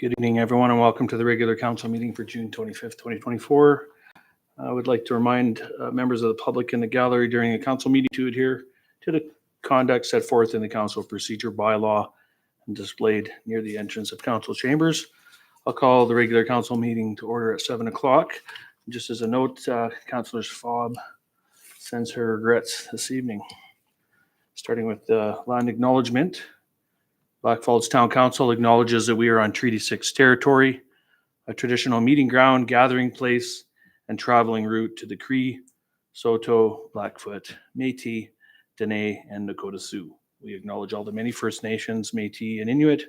Good evening, everyone, and welcome to the regular council meeting for June 25th, 2024. I would like to remind members of the public in the gallery during the council meeting to adhere to the conduct set forth in the council procedure bylaw and displayed near the entrance of council chambers. I'll call the regular council meeting to order at 7 o'clock. Just as a note, Councillor Schwab sends her regrets this evening. Starting with the land acknowledgement. Blackfalds Town Council acknowledges that we are on Treaty 6 territory, a traditional meeting ground, gathering place, and traveling route to the Cree, Saulteaux, Blackfoot, Métis, Dene, and Nakota Sioux. We acknowledge all the many First Nations, Métis, and Inuit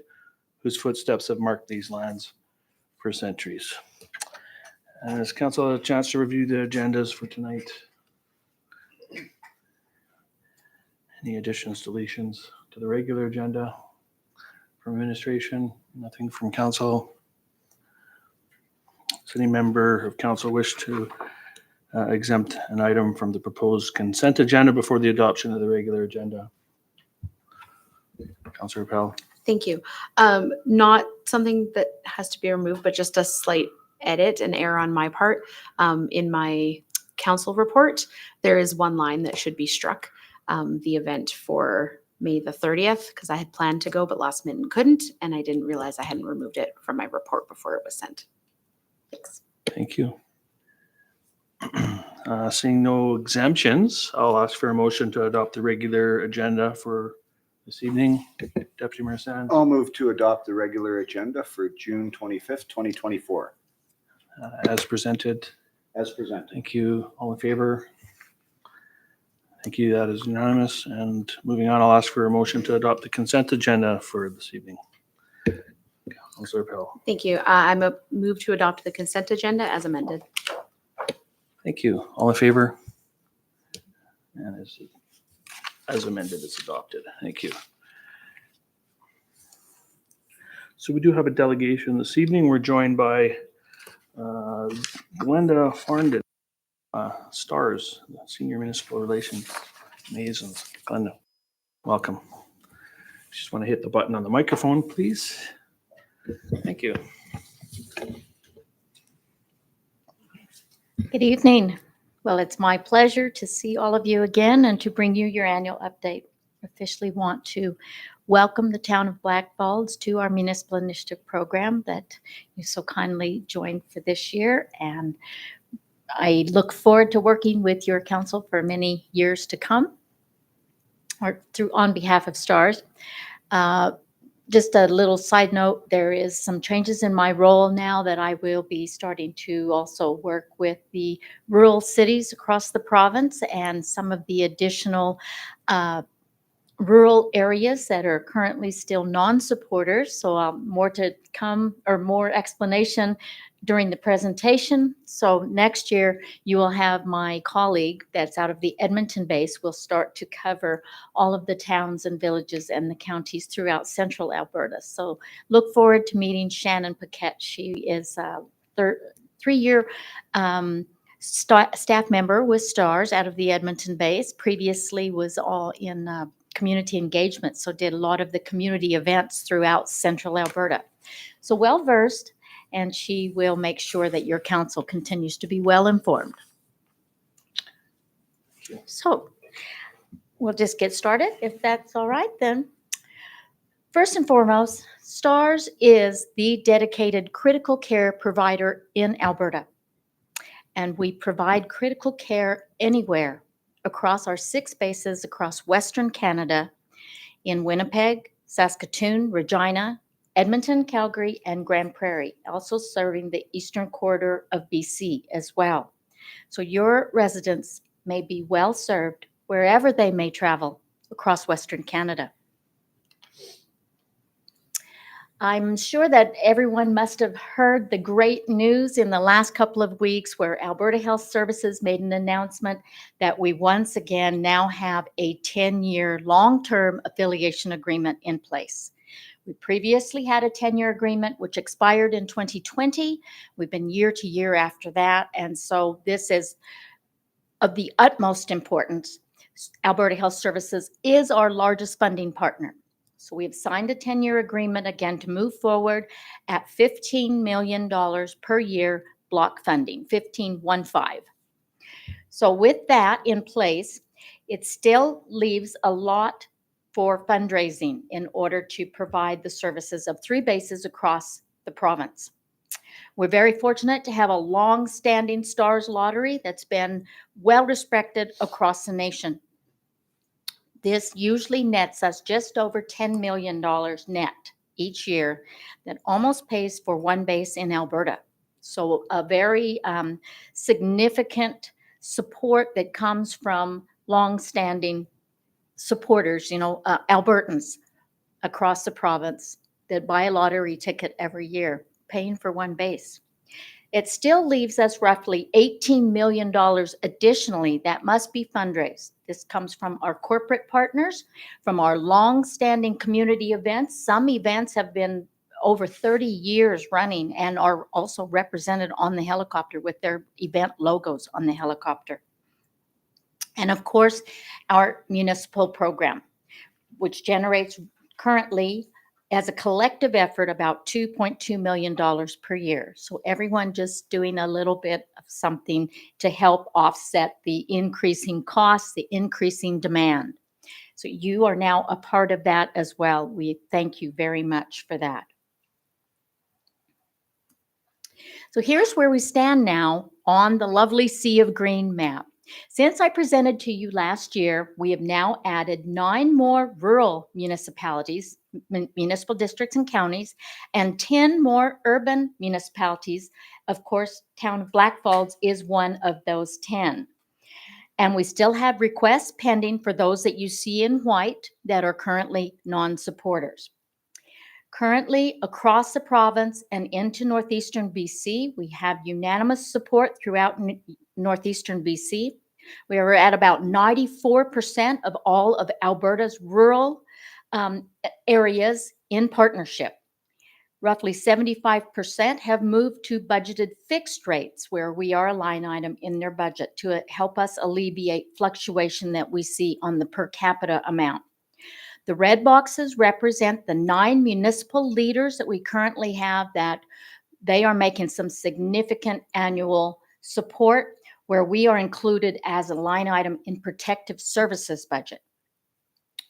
whose footsteps have marked these lands for centuries. And has council had a chance to review the agendas for tonight? Any additions, deletions to the regular agenda? From administration, nothing from council. Does any member of council wish to exempt an item from the proposed consent agenda before the adoption of the regular agenda? Councillor Pell. Thank you. Not something that has to be removed, but just a slight edit, an error on my part. In my council report, there is one line that should be struck. The event for May the 30th, because I had planned to go, but last minute couldn't, and I didn't realize I hadn't removed it from my report before it was sent. Thanks. Thank you. Seeing no exemptions, I'll ask for a motion to adopt the regular agenda for this evening. Deputy Mayor Sands. I'll move to adopt the regular agenda for June 25th, 2024. As presented. As presented. Thank you. All in favor? Thank you. That is unanimous. And moving on, I'll ask for a motion to adopt the consent agenda for this evening. Councillor Pell. Thank you. Move to adopt the consent agenda as amended. Thank you. All in favor? And as amended, it's adopted. Thank you. So we do have a delegation this evening. We're joined by Glenda Farndon, STARS, Senior Municipal Relations Liaison. Glenda, welcome. Just want to hit the button on the microphone, please. Thank you. Good evening. Well, it's my pleasure to see all of you again and to bring you your annual update. I officially want to welcome the town of Blackfalds to our municipal initiative program that you so kindly joined for this year. And I look forward to working with your council for many years to come, or on behalf of STARS. Just a little side note, there is some changes in my role now that I will be starting to also work with the rural cities across the province and some of the additional rural areas that are currently still non-supporters. So more to come, or more explanation during the presentation. So next year you will have my colleague that's out of the Edmonton base will start to cover all of the towns and villages and the counties throughout central Alberta. So look forward to meeting Shannon Paquette. She is a three-year staff member with STARS out of the Edmonton base. Previously was all in community engagement, so did a lot of the community events throughout central Alberta. So well-versed, and she will make sure that your council continues to be well informed. So we'll just get started, if that's all right then. First and foremost, STARS is the dedicated critical care provider in Alberta. And we provide critical care anywhere across our 6 bases across Western Canada, in Winnipeg, Saskatoon, Regina, Edmonton, Calgary, and Grand Prairie, also serving the eastern quarter of BC as well. So your residents may be well served wherever they may travel across Western Canada. I'm sure that everyone must have heard the great news in the last couple of weeks where Alberta Health Services made an announcement that we once again now have a 10-year long-term affiliation agreement in place. We previously had a 10-year agreement which expired in 2020. We've been year to year after that. And so this is of the utmost importance. Alberta Health Services is our largest funding partner. So we have signed a 10-year agreement again to move forward at $15 million per year block funding, 15. So with that in place, it still leaves a lot for fundraising in order to provide the services of 3 bases across the province. We're very fortunate to have a long-standing Stars lottery that's been well respected across the nation. This usually nets us just over $10 million net each year that almost pays for 1 base in Alberta. So a very significant support that comes from long-standing supporters, Albertans across the province that buy a lottery ticket every year, paying for 1 base. It still leaves us roughly $18 million additionally that must be fundraised. This comes from our corporate partners, from our long-standing community events. Some events have been over 30 years running and are also represented on the helicopter with their event logos on the helicopter. And of course, our municipal program, which generates currently as a collective effort about $2.2 million per year. So everyone just doing a little bit of something to help offset the increasing costs, the increasing demand. So you are now a part of that as well. We thank you very much for that. So here's where we stand now on the lovely Sea of Green map. Since I presented to you last year, we have now added 9 more rural municipalities, municipal districts and counties, and 10 more urban municipalities. Of course, town of Blackfalds is one of those 10. And we still have requests pending for those that you see in white that are currently non-supporters. Currently, across the province and into northeastern BC, we have unanimous support throughout northeastern BC. We are at about 94% of all of Alberta's rural areas in partnership. Roughly 75% have moved to budgeted fixed rates, where we are a line item in their budget to help us alleviate fluctuation that we see on the per capita amount. The red boxes represent the 9 municipal leaders that we currently have that they are making some significant annual support, where we are included as a line item in protective services budget.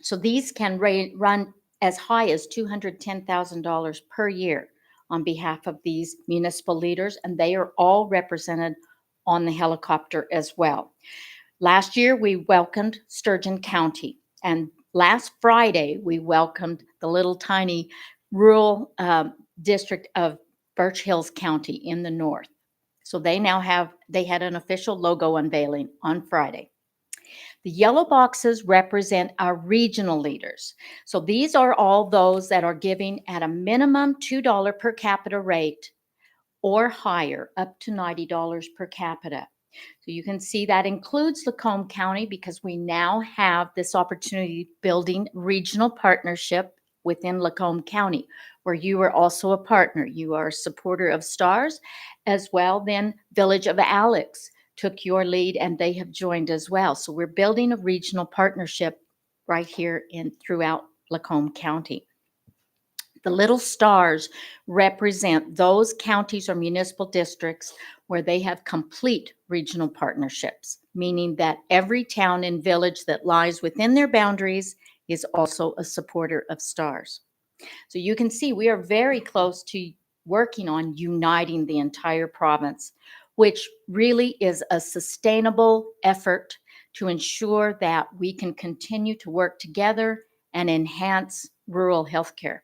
So these can run as high as $210,000 per year on behalf of these municipal leaders, and they are all represented on the helicopter as well. Last year, we welcomed Sturgeon County, and last Friday, we welcomed the little tiny rural district of Birch Hills County in the north. So they had an official logo unveiling on Friday. The yellow boxes represent our regional leaders. So these are all those that are giving at a minimum $2 per capita rate or higher, up to $90 per capita. So you can see that includes Lacombe County, because we now have this opportunity building regional partnership within Lacombe County, where you are also a partner. You are a supporter of STARS as well. Then Village of Alex took your lead and they have joined as well. So we're building a regional partnership right here throughout Lacombe County. The little stars represent those counties or municipal districts where they have complete regional partnerships, meaning that every town and village that lies within their boundaries is also a supporter of STARS. So you can see we are very close to working on uniting the entire province, which really is a sustainable effort to ensure that we can continue to work together and enhance rural healthcare.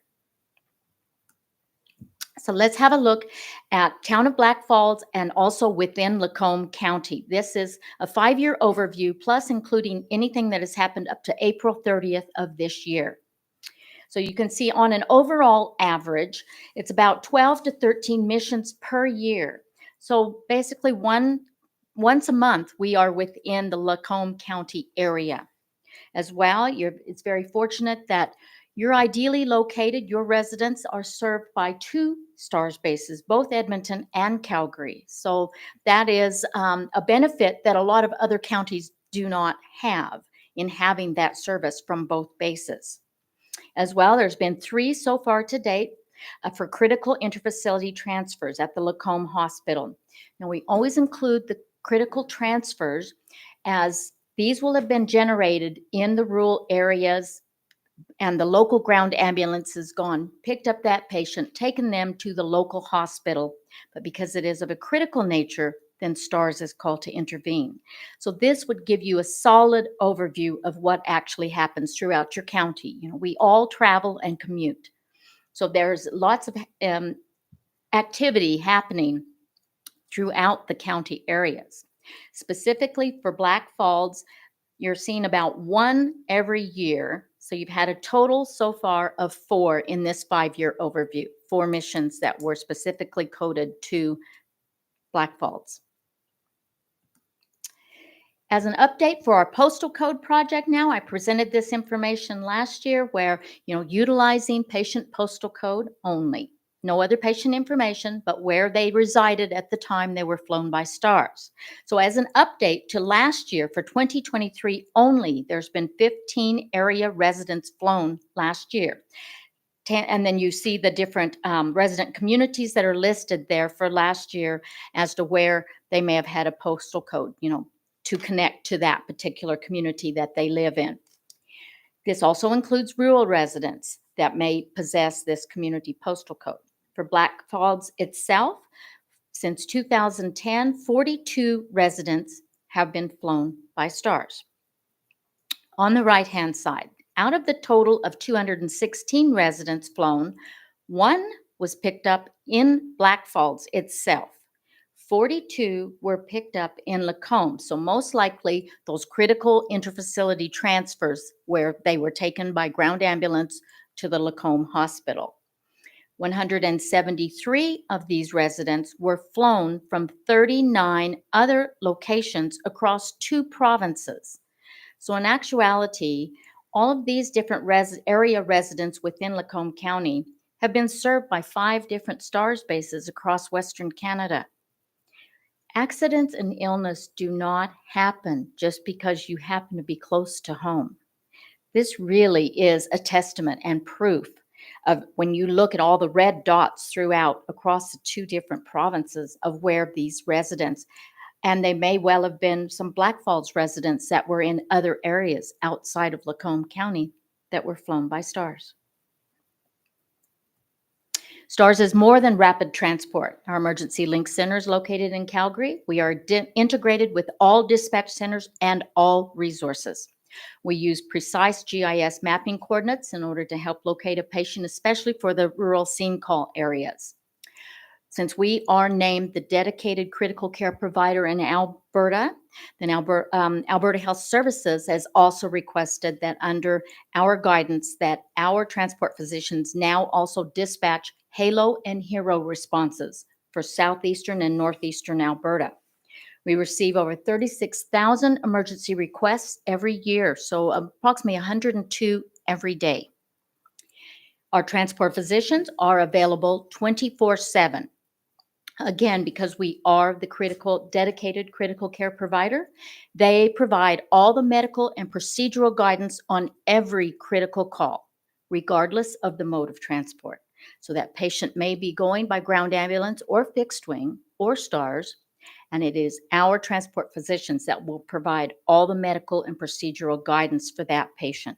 So let's have a look at Town of Blackfalds and also within Lacombe County. This is a 5-year overview, plus including anything that has happened up to April 30th of this year. So you can see on an overall average, it's about 12 to 13 missions per year. So basically once a month, we are within the Lacombe County area. As well, it's very fortunate that you're ideally located. Your residents are served by 2 STARS bases, both Edmonton and Calgary. So that is a benefit that a lot of other counties do not have in having that service from both bases. As well, there's been 3 so far to date for critical interfacility transfers at the Lacombe Hospital. Now, we always include the critical transfers as these will have been generated in the rural areas, and the local ground ambulance has gone, picked up that patient, taken them to the local hospital. But because it is of a critical nature, then STARS is called to intervene. So this would give you a solid overview of what actually happens throughout your county. You know, we all travel and commute. So there's lots of activity happening throughout the county areas. Specifically for Blackfalds, you're seeing about 1 every year. So you've had a total so far of 4 in this 5-year overview, 4 missions that were specifically coded to Blackfalds. As an update for our postal code project now, I presented this information last year where, utilizing patient postal code only. No other patient information, but where they resided at the time they were flown by STARS. So as an update to last year for 2023 only, there's been 15 area residents flown last year. And then you see the different resident communities that are listed there for last year as to where they may have had a postal code, to connect to that particular community that they live in. This also includes rural residents that may possess this community postal code. For Blackfalds itself, since 2010, 42 residents have been flown by STARS. On the right-hand side, out of the total of 216 residents flown, 1 was picked up in Blackfalds itself. 42 were picked up in Lacombe, so most likely those critical interfacility transfers where they were taken by ground ambulance to the Lacombe Hospital. 173 of these residents were flown from 39 other locations across 2 provinces. So in actuality, all of these different area residents within Lacombe County have been served by 5 different STARS bases across Western Canada. Accidents and illness do not happen just because you happen to be close to home. This really is a testament and proof of when you look at all the red dots throughout across the 2 different provinces of where these residents, and they may well have been some Blackfalds residents that were in other areas outside of Lacombe County that were flown by STARS. STARS is more than rapid transport. Our emergency link center is located in Calgary. We are integrated with all dispatch centers and all resources. We use precise GIS mapping coordinates in order to help locate a patient, especially for the rural scene call areas. Since we are named the dedicated critical care provider in Alberta, then Alberta Health Services has also requested that under our guidance that our transport physicians now also dispatch HALO and HERO responses for southeastern and northeastern Alberta. We receive over 36,000 emergency requests every year, so approximately 102 every day. Our transport physicians are available 24/7. Again, because we are the dedicated critical care provider, they provide all the medical and procedural guidance on every critical call, regardless of the mode of transport. So that patient may be going by ground ambulance or fixed wing or STARS, and it is our transport physicians that will provide all the medical and procedural guidance for that patient.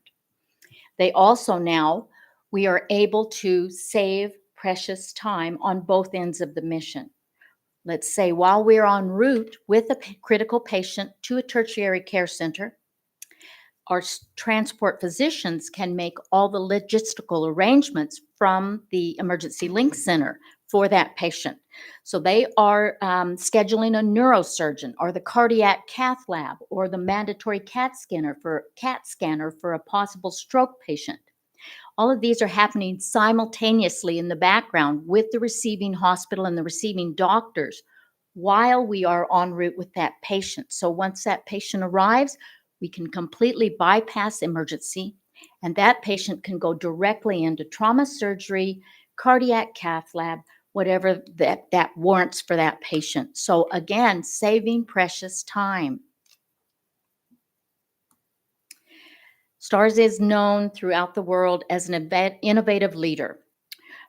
They also now, we are able to save precious time on both ends of the mission. Let's say while we're en route with a critical patient to a tertiary care center, our transport physicians can make all the logistical arrangements from the emergency link center for that patient. So they are scheduling a neurosurgeon or the cardiac cath lab or the mandatory CAT scanner for a possible stroke patient. All of these are happening simultaneously in the background with the receiving hospital and the receiving doctors while we are en route with that patient. So once that patient arrives, we can completely bypass emergency, and that patient can go directly into trauma surgery, cardiac cath lab, whatever that warrants for that patient. So again, saving precious time. STARS is known throughout the world as an innovative leader.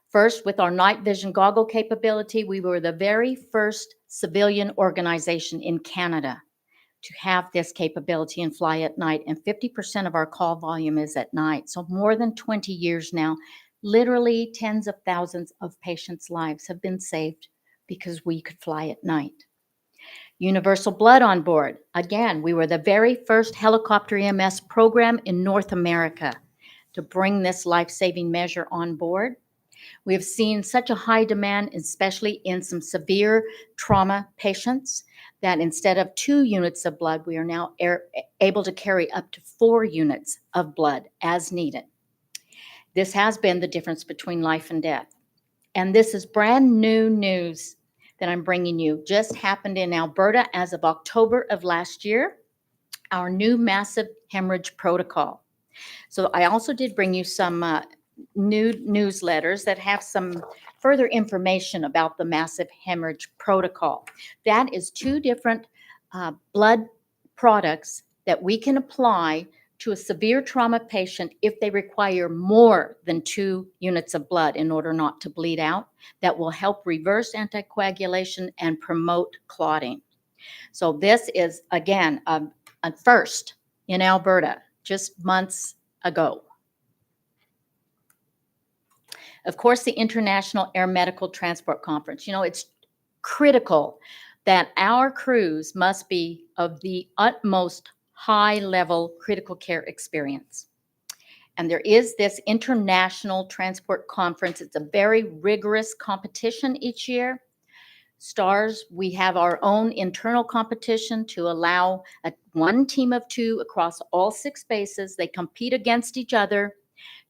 First, with our night vision goggle capability, we were the very first civilian organization in Canada to have this capability and fly at night. And 50% of our call volume is at night. So more than 20 years now, literally tens of thousands of patients' lives have been saved because we could fly at night. Universal Blood on Board. Again, we were the very first helicopter EMS program in North America to bring this life-saving measure on board. We have seen such a high demand, especially in some severe trauma patients, that instead of 2 units of blood, we are now able to carry up to 4 units of blood as needed. This has been the difference between life and death. And this is brand new news that I'm bringing you. Just happened in Alberta as of October of last year, our new massive hemorrhage protocol. So I also did bring you some new newsletters that have some further information about the massive hemorrhage protocol. That is 2 different blood products that we can apply to a severe trauma patient if they require more than 2 units of blood in order not to bleed out. That will help reverse anticoagulation and promote clotting. So this is, again, a first in Alberta just months ago. Of course, the International Air Medical Transport Conference. It's critical that our crews must be of the utmost high-level critical care experience. And there is this International Transport Conference. It's a very rigorous competition each year. STARS, we have our own internal competition to allow one team of 2 across all 6 bases. They compete against each other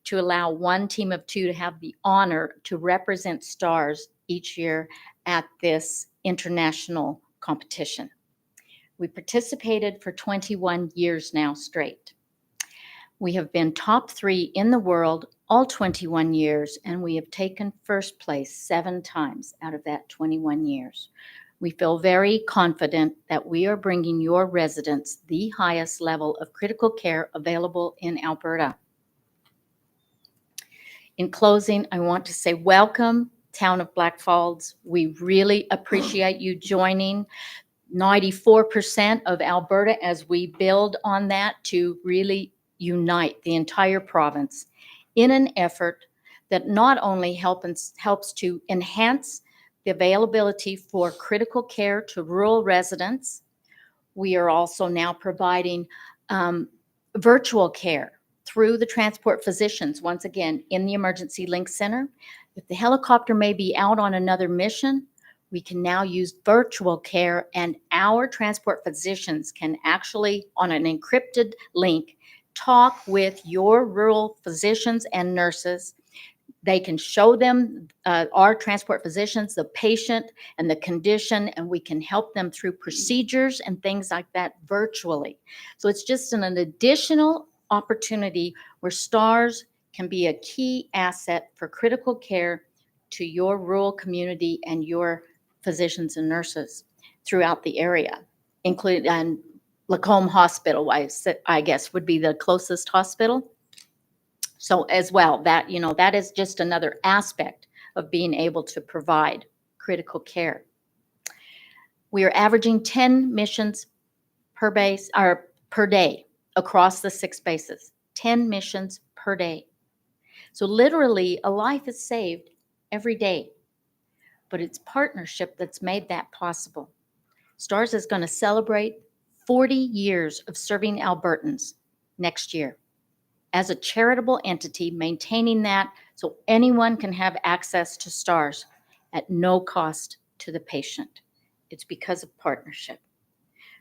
to allow one team of 2 to have the honor to represent STARS each year at this international competition. We participated for 21 years now straight. We have been top 3 in the world all 21 years, and we have taken first place 7 times out of that 21 years. We feel very confident that we are bringing your residents the highest level of critical care available in Alberta. In closing, I want to say welcome, Town of Blackfalds. We really appreciate you joining 94% of Alberta as we build on that to really unite the entire province in an effort that not only helps to enhance the availability for critical care to rural residents. We are also now providing virtual care through the transport physicians, once again, in the Emergency Link Center. If the helicopter may be out on another mission, we can now use virtual care, and our transport physicians can actually, on an encrypted link, talk with your rural physicians and nurses. They can show them, our transport physicians, the patient and the condition, and we can help them through procedures and things like that virtually. So it's just an additional opportunity where STARS can be a key asset for critical care to your rural community and your physicians and nurses throughout the area, including and Lacombe Hospital, I guess, would be the closest hospital. So as well, that that is just another aspect of being able to provide critical care. We are averaging 10 missions per base or per day across the 6 bases. 10 missions per day. So literally, a life is saved every day. But it's partnership that's made that possible. STARS is going to celebrate 40 years of serving Albertans next year as a charitable entity, maintaining that so anyone can have access to STARS at no cost to the patient. It's because of partnership.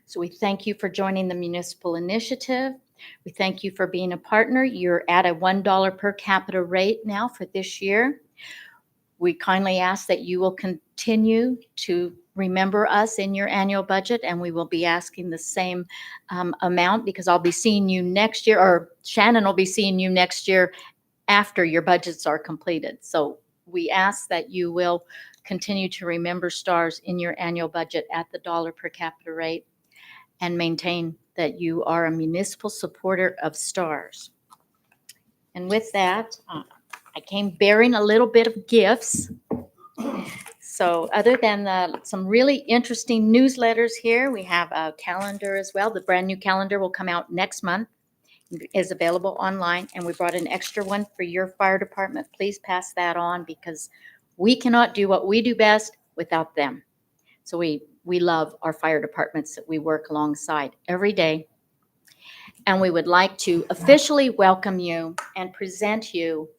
So we thank you for joining the municipal initiative. We thank you for being a partner. You're at a $1 per capita rate now for this year. We kindly ask that you will continue to remember us in your annual budget, and we will be asking the same amount, because I'll be seeing you next year, or Shannon will be seeing you next year after your budgets are completed. So we ask that you will continue to remember STARS in your annual budget at the $1 per capita rate and maintain that you are a municipal supporter of STARS. And with that, I came bearing a little bit of gifts. So other than some really interesting newsletters here, we have a calendar as well. The brand new calendar will come out next month, is available online, and we brought an extra one for your fire department. Please pass that on because we cannot do what we do best without them. So we love our fire departments that we work alongside every day. And we would like to officially welcome you and present you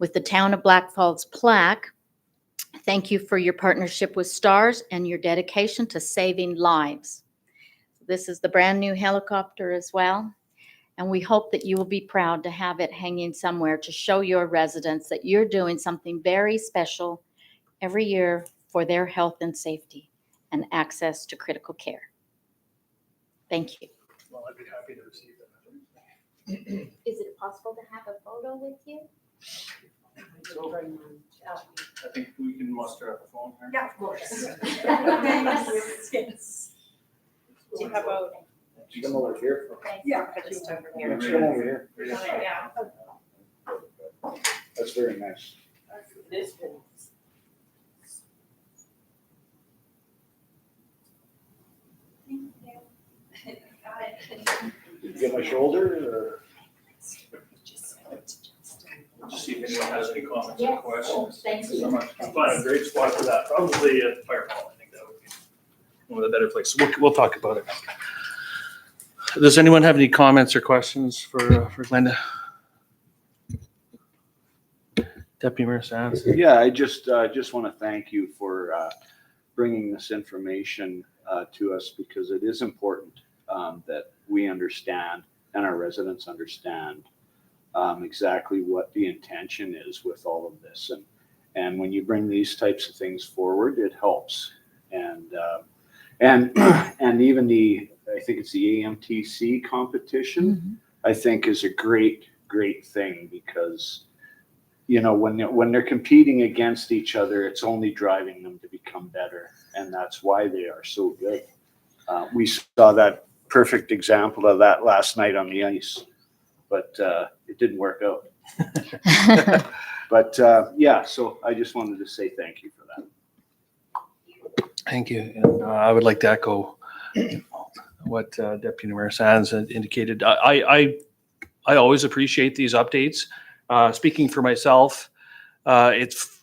with the Town of Blackfalds plaque. Thank you for your partnership with STARS and your dedication to saving lives. This is the brand new helicopter as well. And we hope that you will be proud to have it hanging somewhere to show your residents that you're doing something very special every year for their health and safety and access to critical care. Thank you. Well, I'd be happy to receive that. Is it possible to have a photo with you? So, I think we can muster up a phone here. Yeah, of course. Do you have a? You come over here. Yeah. Just over here. Come over here. Yeah. That's very nice. This one. Did you get my shoulder? Just see if anyone has any comments or questions. Thank So much. I find a great spot for that. Probably at Fire Hall. I think that would be one of the better places. We'll talk about it. Does anyone have any comments or questions for Glenda? Deputy Mayor Sands? Yeah, I just want to thank you for bringing this information to us because it is important that we understand and our residents understand exactly what the intention is with all of this. And when you bring these types of things forward, it helps. And even I think it's the AMTC competition, I think is a great thing because, you know, when they're competing against each other, it's only driving them to become better. And that's why they are so good. We saw that perfect example of that last night on the ice, but it didn't work out. But yeah, so I just wanted to say thank you for that. Thank you. And I would like to echo what Deputy Mayor Sands had indicated. I always appreciate these updates. Speaking for myself, it's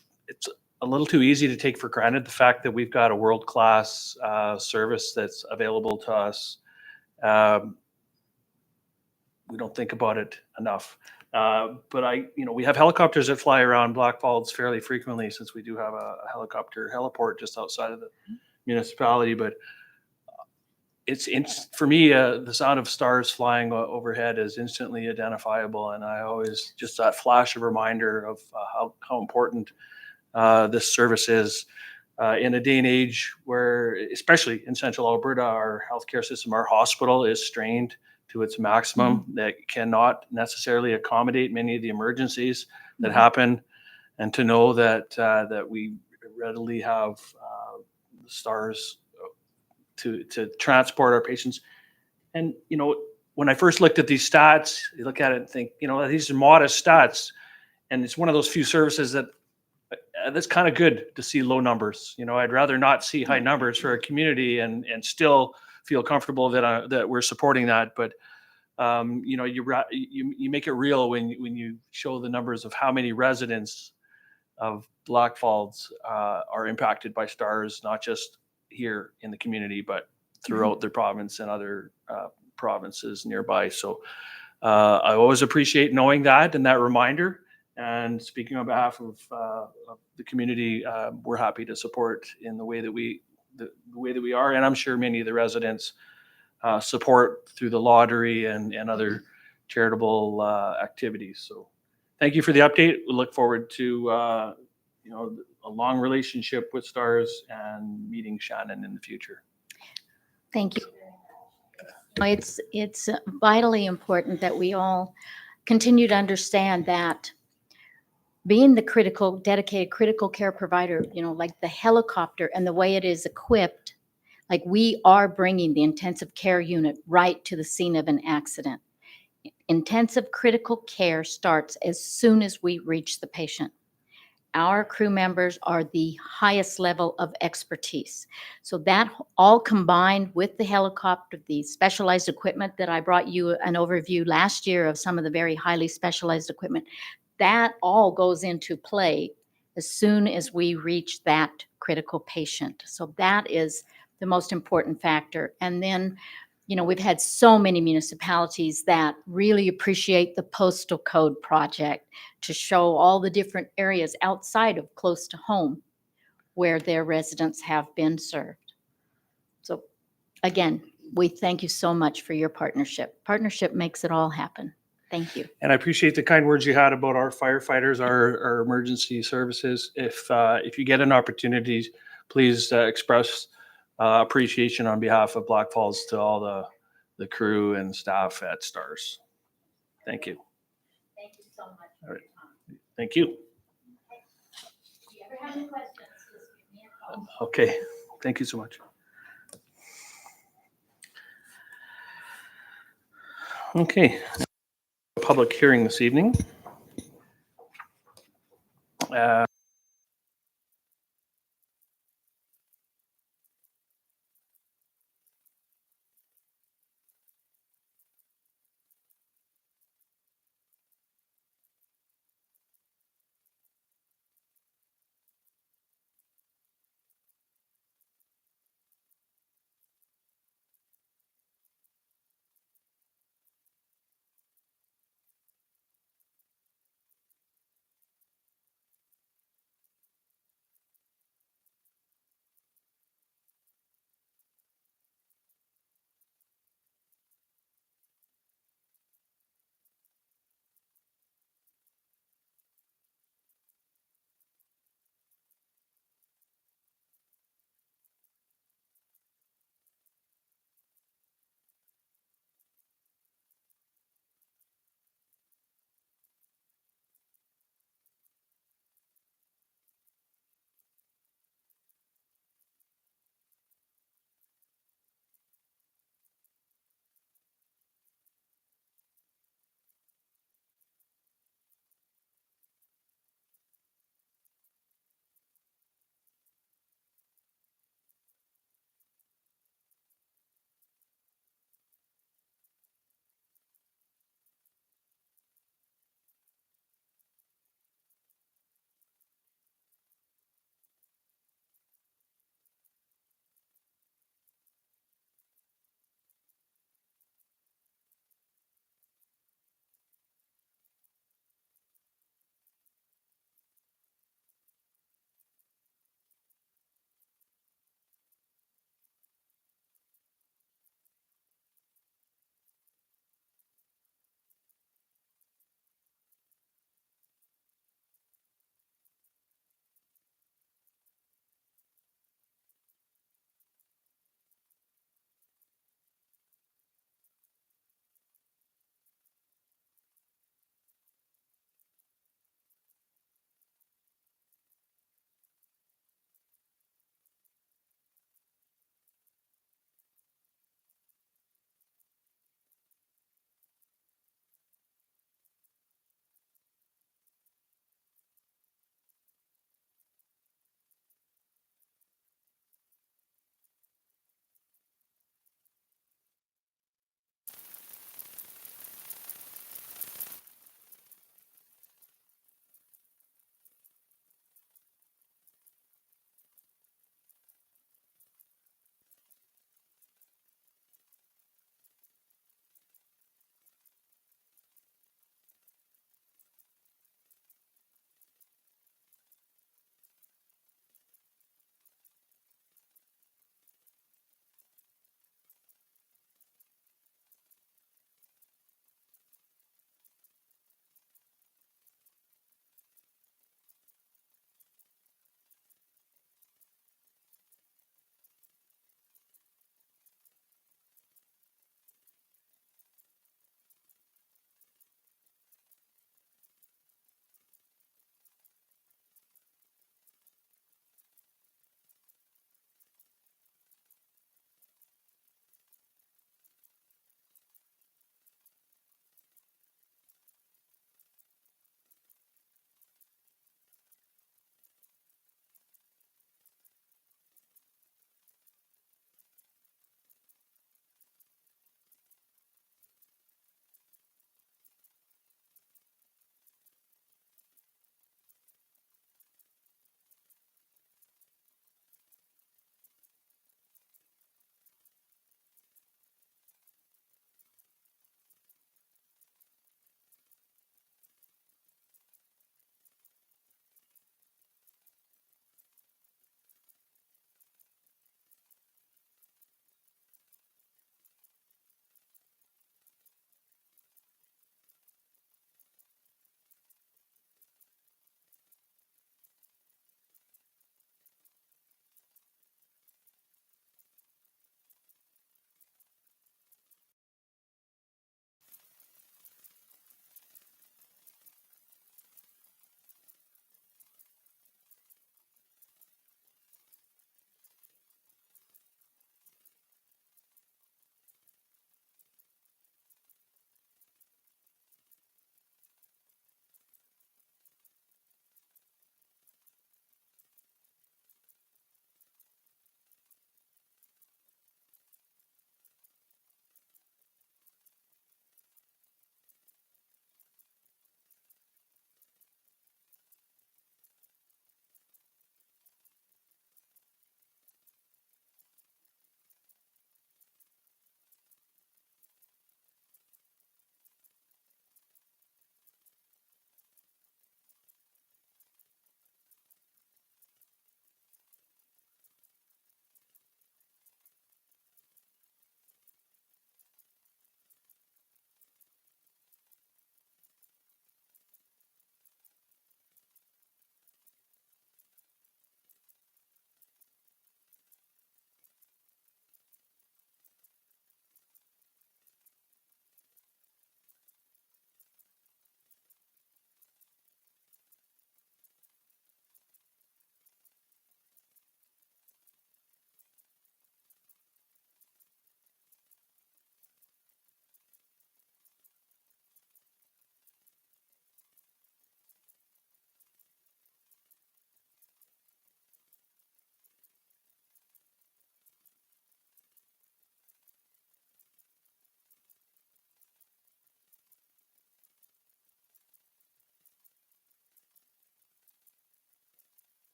a little too easy to take for granted the fact that we've got a world-class service that's available to us. We don't think about it enough. But we have helicopters that fly around Blackfalds fairly frequently since we do have a helicopter heliport just outside of the municipality. But it's for me, the sound of stars flying overhead is instantly identifiable. And I always just that flash of reminder of how important this service is in a day and age where, especially in central Alberta, our healthcare system, our hospital is strained to its maximum, that cannot necessarily accommodate many of the emergencies that happen, and to know that we readily have stars to transport our patients. And when I first looked at these stats, you look at it and think, these are modest stats, and it's one of those few services that's kind of good to see low numbers. I'd rather not see high numbers for a community and still feel comfortable that we're supporting that. But you make it real when you show the numbers of how many residents of Blackfalds are impacted by stars, not just here in the community, but throughout the province and other provinces nearby. So I always appreciate knowing that and that reminder. And speaking on behalf of the community, we're happy to support in the way that we are, and I'm sure many of the residents support through the lottery and other charitable activities. So thank you for the update. We look forward to a long relationship with STARS and meeting Shannon in the future. Thank you. It's vitally important that we all continue to understand that being the dedicated critical care provider, like the helicopter and the way it is equipped, Like, we are bringing the intensive care unit right to the scene of an accident. Intensive critical care starts as soon as we reach the patient. Our crew members are the highest level of expertise. So that all combined with the helicopter, the specialized equipment that I brought you an overview last year of some of the very highly specialized equipment, that all goes into play as soon as we reach that critical patient. So that is the most important factor. And then, you know, we've had so many municipalities that really appreciate the postal code project to show all the different areas outside of close to home where their residents have been served. So again, we thank you so much for your partnership. Partnership makes it all happen. Thank you. And I appreciate the kind words you had about our firefighters, our emergency services. If you get an opportunity, please express appreciation on behalf of Blackfalds to all the crew and staff at STARS. Thank you. Thank you so much. All right. Thank you. If you ever have any questions, just give me a call. Okay. Thank you so much. Okay. Public hearing this evening.